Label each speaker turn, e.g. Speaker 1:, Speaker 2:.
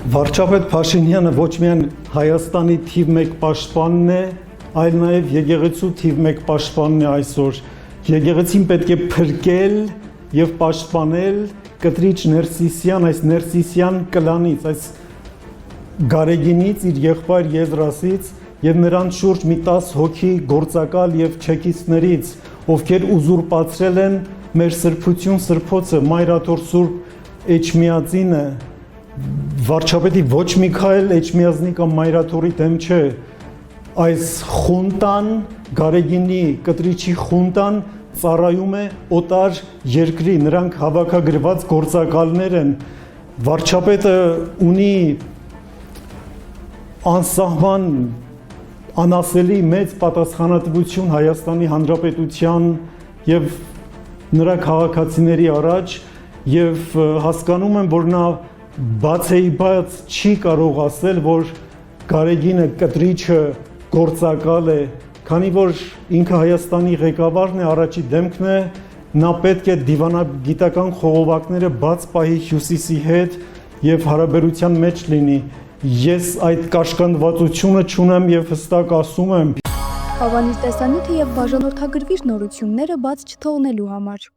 Speaker 1: Վարչապետ Փաշինյանը ոչ միայն Հայաստանի թիվ 1 պաշտպանն է, այլ նաև եկեղեցու թիվ 1 պաշտպանն է այսօր։ Եկեղեցին պետք է փրկել եւ պաշտպանել կտրիչ Ներսիսյան, այս Ներսիսյան կլանից, այս Գարեգինից, իր եղբայր Եզրասից եւ նրան շուրջ մի 10 հոգի գործակալ եւ չեկիստներից, ովքեր ուզուրպացրել են մեր սրբություն սրբոցը, Մայրաթոր Սուրբ Էջմիածինը։ Վարչապետի ոչ մի քայլ Էջմիածնի կամ Մայրաթորի դեմ չէ։ Այս խունտան, Գարեգինի կտրիչի խունտան ծառայում է օտար երկրի, նրանք հավաքագրված գործակալներ են։ Վարչապետը ունի անսահման անասելի մեծ պատասխանատվություն Հայաստանի Հանրապետության եւ նրա քաղաքացիների առաջ եւ հասկանում եմ, որ նա բացեիբաց չի կարող ասել, որ Գարեգինը կտրիչը գործակալ է, քանի որ ինքը Հայաստանի ղեկավարն է, առաջի դեմքն է, նա պետք է դիվանագիտական խողովակները բաց պահի Հյուսիսի հետ եւ հարաբերության մեջ լինի։ Ես այդ կաշկանդվածությունը չունեմ եւ հստակ ասում եմ։
Speaker 2: Հավանիր տեսանյութը եւ բաժանորդագրվիր նորությունները բաց չթողնելու համար։